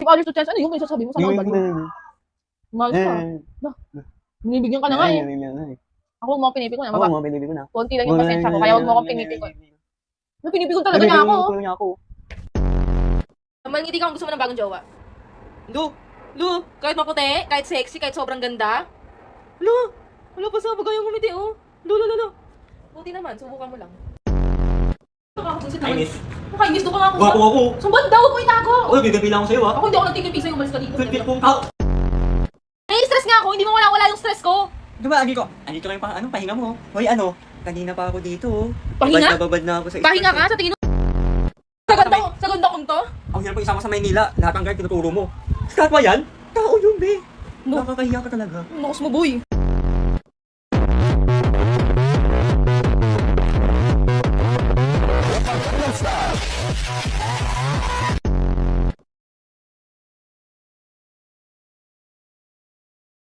Alis to chance, ano yung may sasabihin mo sa mga baliw? Umayos ka. Binibigyan ka na nga eh. Ako mga pinipig ko na. Oo, mga pinipig ko na. Konti lang yung pasensya ko, kaya huwag mo akong pinipikon. Pinipikon talaga niya ako. Pinipig niya ako. Malingiti ka kung gusto mo ng bagong jowa. Lu, kahit maputi, kahit sexy, kahit sobrang ganda. Wala pa sa bagay yung umiti, oh. Lu. Buti naman, subukan mo lang. Kainis. Nakainis, doon ka nga ako. Gwapo ako. Sumban daw, huwag mo itago. Uy, bigabilang ako sa'yo ah. Ako hindi ako nagtigil sa'yo, umalis ka dito. Pipil kong tao. Nai-stress nga ako, hindi mo wala yung stress ko. Diba, Agiko? Andito lang yung pahinga mo. Hoy, kanina pa ako dito. Pahinga? Babad na ako sa Pahinga ka sa tingin mo. Sa ganda kong to? Ang hirap ko isama sa Maynila. Lahat ng guard tinuturo mo. Statwa yan? Tao yun, be. No. Nakakahiya ka talaga. Nakus mo, boy.